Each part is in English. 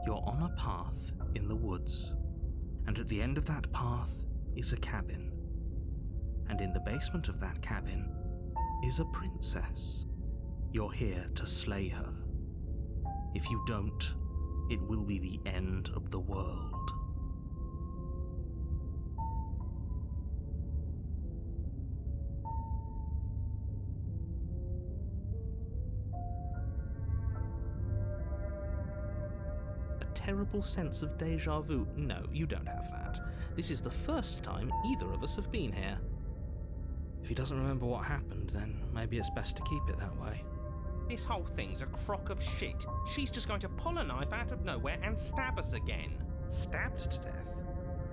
You're on a path in the woods, and at the end of that path is a cabin. And in the basement of that cabin is a princess. You're here to slay her. If you don't, it will be the end of the world. Terrible sense of déjà vu. No, you don't have that. This is the first time either of us have been here. If he doesn't remember what happened, then maybe it's best to keep it that way. This whole thing's a crock of shit. She's just going to pull a knife out of nowhere and stab us again. Stabbed to death?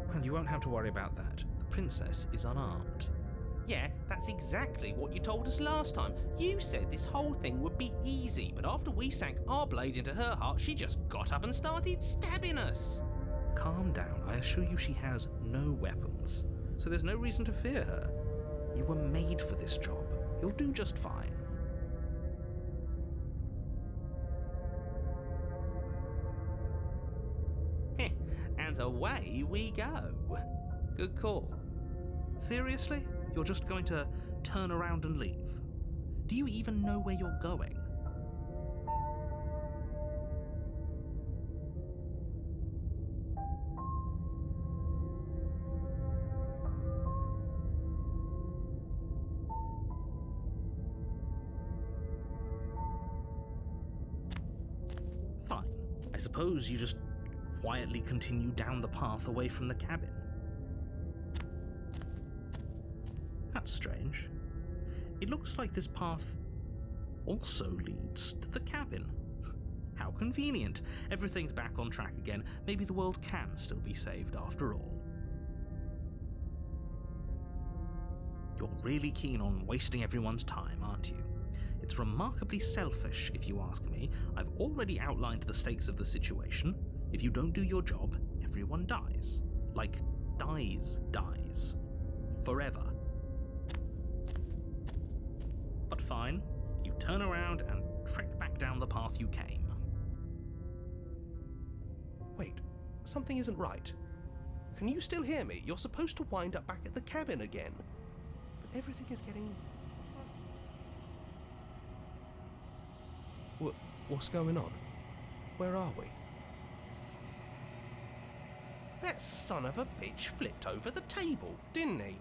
Well, you won't have to worry about that. The princess is unarmed. Yeah, that's exactly what you told us last time. You said this whole thing would be easy, but after we sank our blade into her heart, she just got up and started stabbing us. Calm down. I assure you she has no weapons, so there's no reason to fear her. You were made for this job. You'll do just fine. And away we go. Good call. Seriously? You're just going to turn around and leave? Do you even know where you're going? Fine. I suppose you just quietly continue down the path away from the cabin. That's strange. It looks like this path also leads to the cabin. How convenient. Everything's back on track again. Maybe the world can still be saved after all. You're really keen on wasting everyone's time, aren't you? It's remarkably selfish, if you ask me. I've already outlined the stakes of the situation. If you don't do your job, everyone dies. Like, dies. Forever. But fine, you turn around and trek back down the path you came. Wait, something isn't right. Can you still hear me? You're supposed to wind up back at the cabin again. But everything is getting fuzzy. What's going on? Where are we? That son of a bitch flipped over the table, didn't he?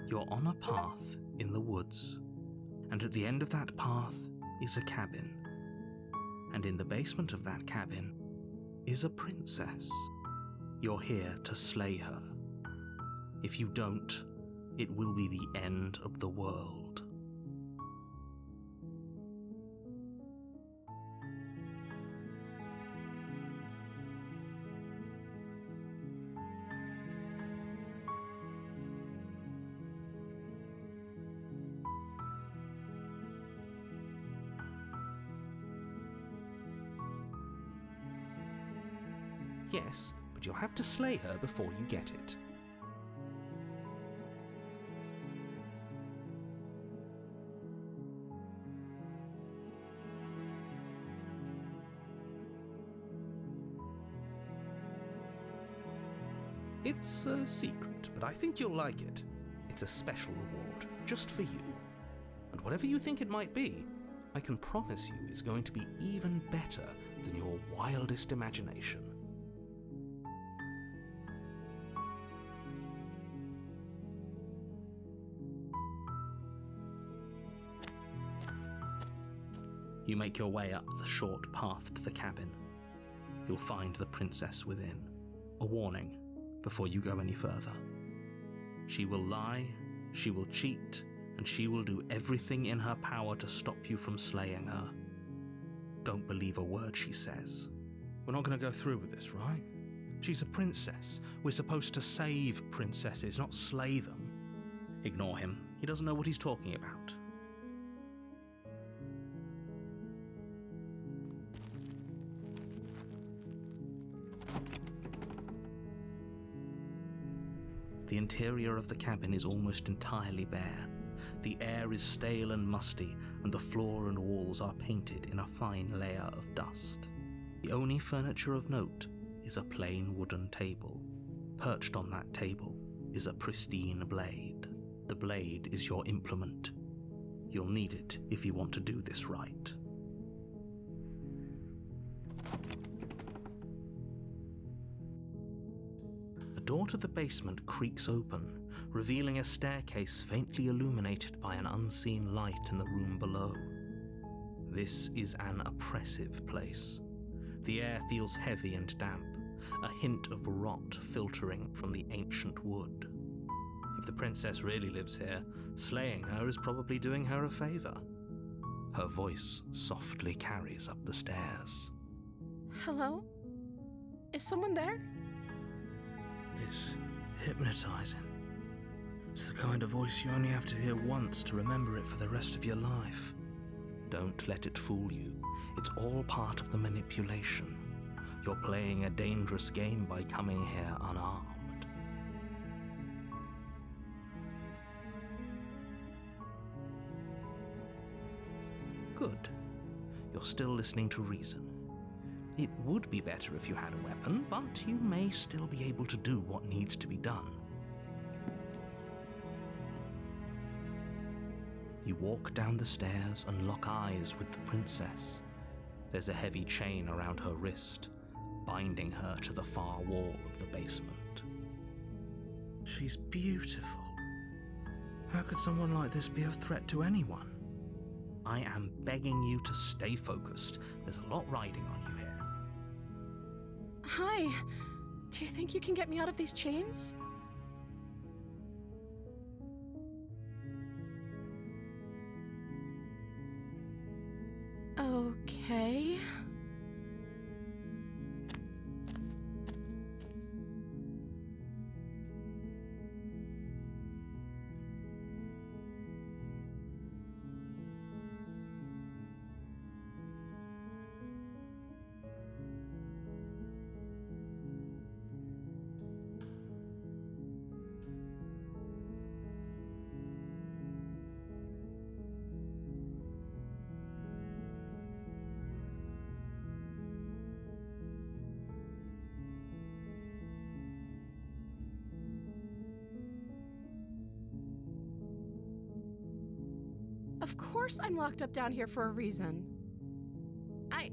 You're on a path in the woods, and at the end of that path is a cabin. And in the basement of that cabin is a princess. You're here to slay her. If you don't, it will be the end of the world. Yes, but you'll have to slay her before you get it. It's a secret, but I think you'll like it. It's a special reward, just for you. And whatever you think it might be, I can promise you it's going to be even better than your wildest imagination. You make your way up the short path to the cabin. You'll find the princess within. A warning before you go any further. She will lie, she will cheat, and she will do everything in her power to stop you from slaying her. Don't believe a word she says. We're not going to go through with this, right? She's a princess. We're supposed to save princesses, not slay them. Ignore him. He doesn't know what he's talking about. The interior of the cabin is almost entirely bare. The air is stale and musty, and the floor and walls are painted in a fine layer of dust. The only furniture of note is a plain wooden table. Perched on that table is a pristine blade. The blade is your implement. You'll need it if you want to do this right. The door to the basement creaks open, revealing a staircase faintly illuminated by an unseen light in the room below. This is an oppressive place. The air feels heavy and damp, a hint of rot filtering from the ancient wood. If the princess really lives here, slaying her is probably doing her a favor. Her voice softly carries up the stairs. Hello? Is someone there? It's hypnotizing. It's the kind of voice you only have to hear once to remember it for the rest of your life. Don't let it fool you. It's all part of the manipulation. You're playing a dangerous game by coming here unarmed. Good. You're still listening to reason. It would be better if you had a weapon, but you may still be able to do what needs to be done. You walk down the stairs and lock eyes with the princess. There's a heavy chain around her wrist, binding her to the far wall of the basement. She's beautiful. How could someone like this be a threat to anyone? I am begging you to stay focused. There's a lot riding on you here. Hi. Do you think you can get me out of these chains? Okay. Of course I'm locked up down here for a reason. I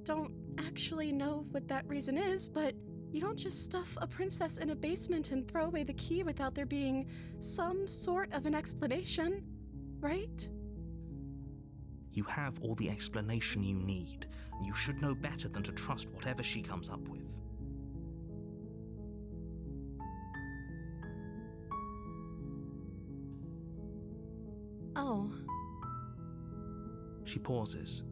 don't actually know what that reason is, but you don't just stuff a princess in a basement and throw away the key without there being some sort of an explanation, right? You have all the explanation you need, and you should know better than to trust whatever she comes up with. Oh. She pauses,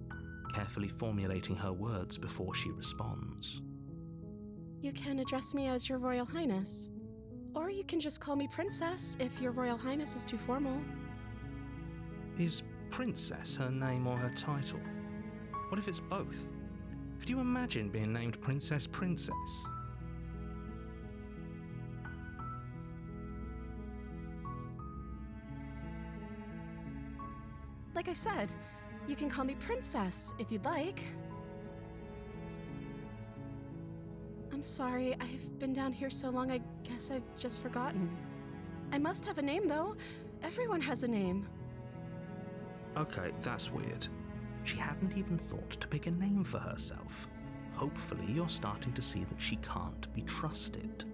carefully formulating her words before she responds. You can address me as Your Royal Highness. Or you can just call me Princess if Your Royal Highness is too formal. Is Princess her name or her title? What if it's both? Could you imagine being named Princess? Like I said, you can call me Princess if you'd like. I'm sorry, I've been down here so long I guess I've just forgotten. I must have a name though. Everyone has a name. Okay, that's weird. She hadn't even thought to pick a name for herself. Hopefully you're starting to see that she can't be trusted.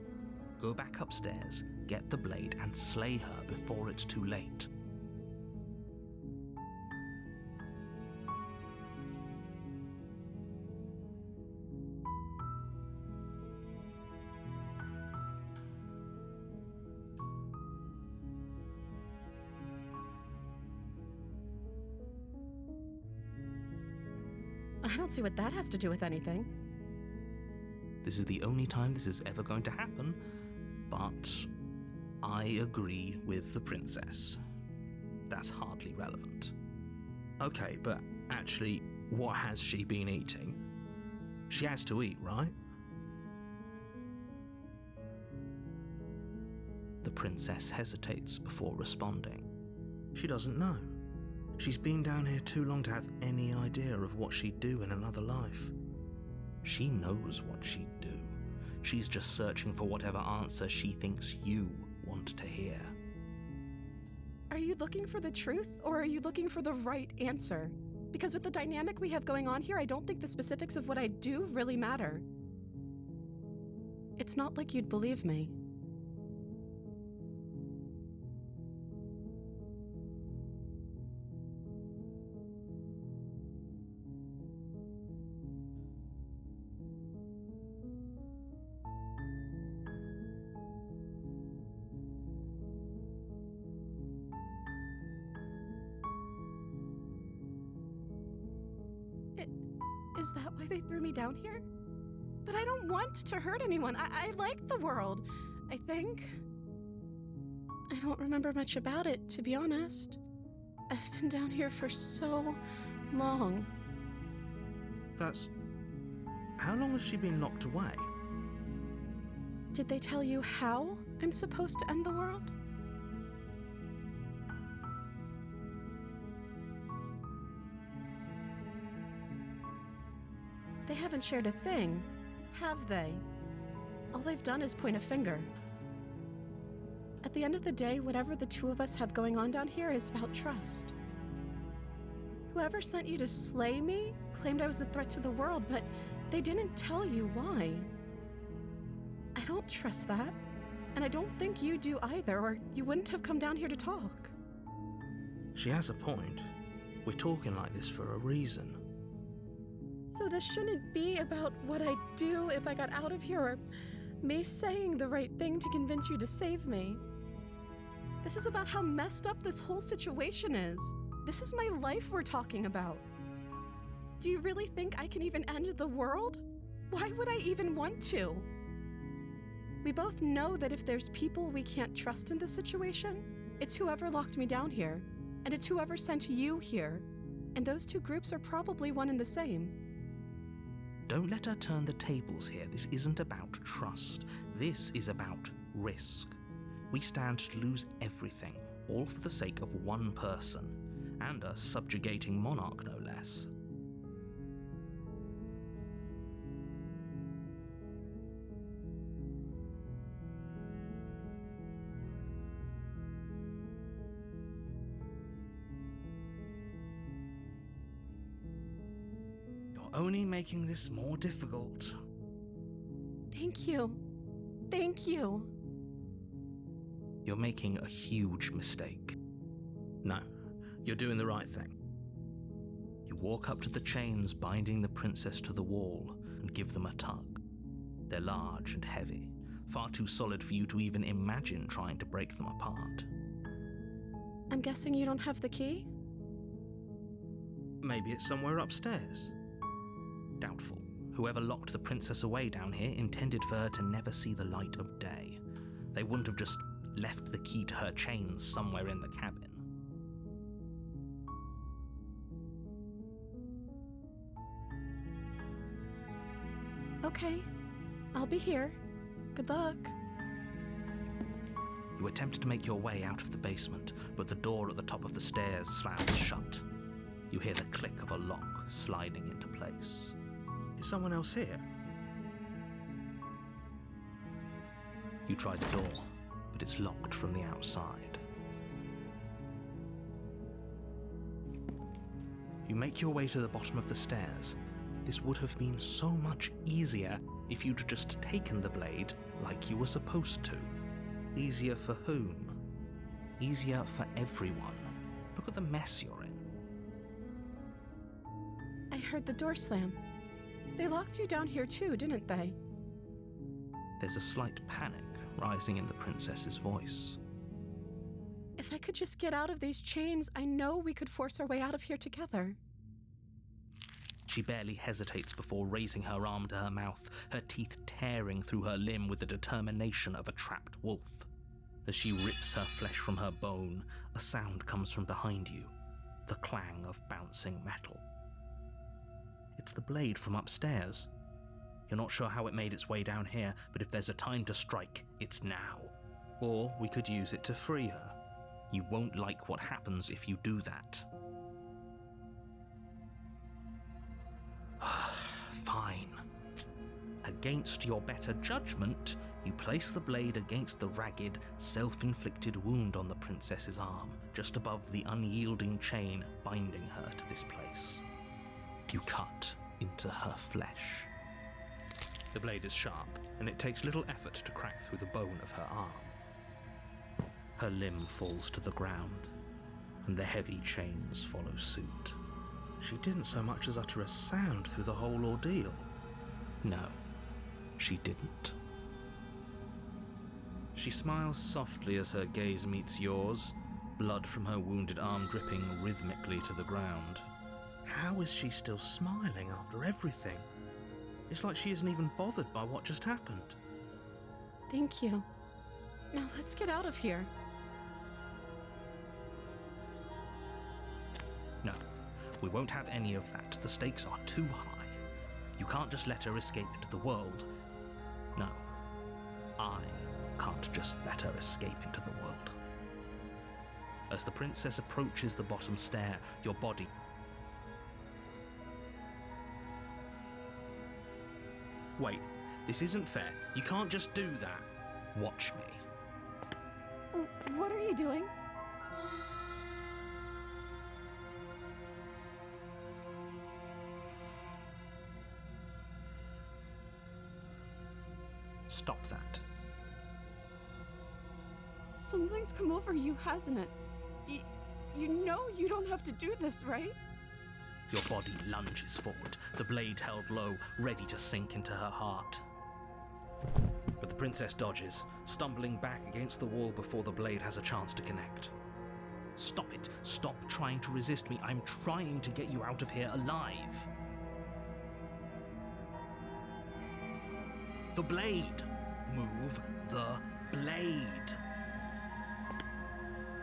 Go back upstairs, get the blade, and slay her before it's too late. don't see what that has to do with anything. This is the only time this is ever going to happen, but I agree with the princess. That's hardly relevant. Okay, but actually, what has she been eating? She has to eat, right? The princess hesitates before responding. She doesn't know. She's been down here too long to have any idea of what she'd do in another life. She knows what she'd do. She's just searching for whatever answer she thinks you want to hear. Are you looking for the truth, or are you looking for the right answer? Because with the dynamic we have going on here, I don't think the specifics of what I do really matter. It's not like you'd believe me. Is that why they threw me down here? But I don't want to hurt anyone. I like the world, I think. I don't remember much about it, to be honest. I've been down here for so long. That's... How long has she been locked away? Did they tell you how I'm supposed to end the world? They haven't shared a thing, have they? All they've done is point a finger. At the end of the day, whatever the two of us have going on down here is about trust. Whoever sent you to slay me claimed I was a threat to the world, but they didn't tell you why. I don't trust that, and I don't think you do either, or you wouldn't have come down here to talk. She has a point. We're talking like this for a reason. So this shouldn't be about what I'd do if I got out of here, or me saying the right thing to convince you to save me. This is about how messed up this whole situation is. This is my life we're talking about. Do you really think I can even end the world? Why would I even want to? We both know that if there's people we can't trust in this situation, it's whoever locked me down here, and it's whoever sent you here. And those two groups are probably one and the same. Don't let her turn the tables here. This isn't about trust. This is about risk. We stand to lose everything, all for the sake of one person, and a subjugating monarch, no less. Only making this more difficult. Thank you. Thank you. You're making a huge mistake. No, you're doing the right thing. You walk up to the chains binding the princess to the wall and give them a tug. They're large and heavy, far too solid for you to even imagine trying to break them apart. I'm guessing you don't have the key? Maybe it's somewhere upstairs. Doubtful. Whoever locked the princess away down here intended for her to never see the light of day. They wouldn't have just left the key to her chains somewhere in the cabin. Okay, I'll be here. Good luck. You attempt to make your way out of the basement, but the door at the top of the stairs slams shut. You hear the click of a lock sliding into place. Is someone else here? You try the door, but it's locked from the outside. You make your way to the bottom of the stairs. This would have been so much easier if you'd just taken the blade like you were supposed to. Easier for whom? Easier for everyone. Look at the mess you're in. I heard the door slam. They locked you down here too, didn't they? There's a slight panic rising in the princess's voice. If I could just get out of these chains, I know we could force our way out of here together. She barely hesitates before raising her arm to her mouth, her teeth tearing through her limb with the determination of a trapped wolf. As she rips her flesh from her bone, a sound comes from behind you, the clang of bouncing metal. It's the blade from upstairs. You're not sure how it made its way down here, but if there's a time to strike, it's now. Or we could use it to free her. You won't like what happens if you do that. Fine. Against your better judgment, you place the blade against the ragged, self-inflicted wound on the princess's arm, just above the unyielding chain binding her to this place. You cut into her flesh. The blade is sharp, and it takes little effort to crack through the bone of her arm. Her limb falls to the ground, and the heavy chains follow suit. She didn't so much as utter a sound through the whole ordeal. No, she didn't. She smiles softly as her gaze meets yours, blood from her wounded arm dripping rhythmically to the ground. How is she still smiling after everything? It's like she isn't even bothered by what just happened. Thank you. Now let's get out of here. No, we won't have any of that. The stakes are too high. You can't just let her escape into the world. No, I can't just let her escape into the world. As the princess approaches the bottom stair, your body... Wait, this isn't fair. You can't just do that. Watch me. What are you doing? Stop that. Something's come over you, hasn't it? You know you don't have to do this, right? Your body lunges forward, the blade held low, ready to sink into her heart. But the princess dodges, stumbling back against the wall before the blade has a chance to connect. Stop it. Stop trying to resist me. I'm trying to get you out of here alive. The blade. Move the blade.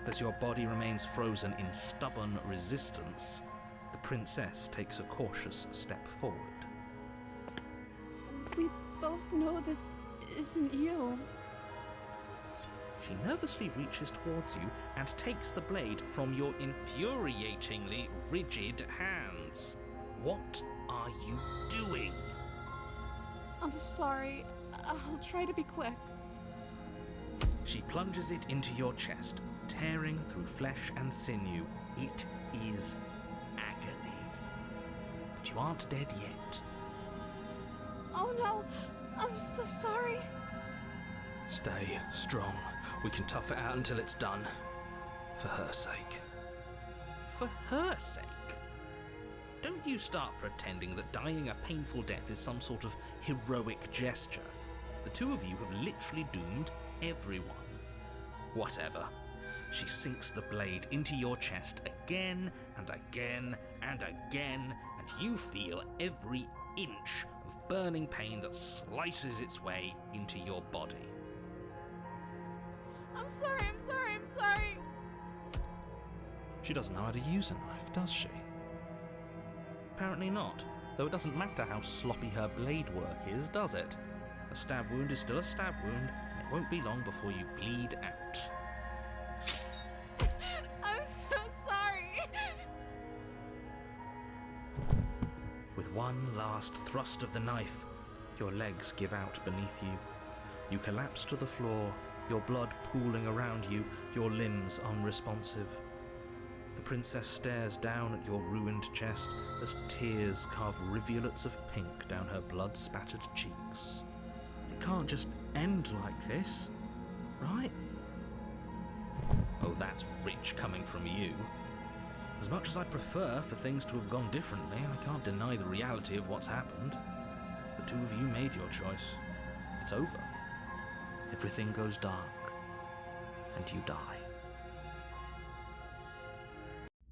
As your body remains frozen in stubborn resistance, the princess takes a cautious step forward. We both know this isn't you. She nervously reaches towards you and takes the blade from your infuriatingly rigid hands. What are you doing? I'm sorry. I'll try to be quick. She plunges it into your chest, tearing through flesh and sinew. It is agony. But you aren't dead yet. Oh no! I'm so sorry. Stay strong. We can tough it out until it's done. For her sake. For her sake? Don't you start pretending that dying a painful death is some sort of heroic gesture. The two of you have literally doomed everyone. Whatever. She sinks the blade into your chest again and again and again, and you feel every inch of burning pain that slices its way into your body. I'm sorry. She doesn't know how to use a knife, does she? Apparently not, though it doesn't matter how sloppy her blade work is, does it? A stab wound is still a stab wound, and it won't be long before you bleed out. I'm so sorry. With one last thrust of the knife, your legs give out beneath you. You collapse to the floor, your blood pooling around you, your limbs unresponsive. The princess stares down at your ruined chest as tears carve rivulets of pink down her blood-spattered cheeks. It can't just end like this, right? Oh, that's rich coming from you. As much as I'd prefer for things to have gone differently, I can't deny the reality of what's happened. The two of you made your choice. It's over. Everything goes dark, and you die.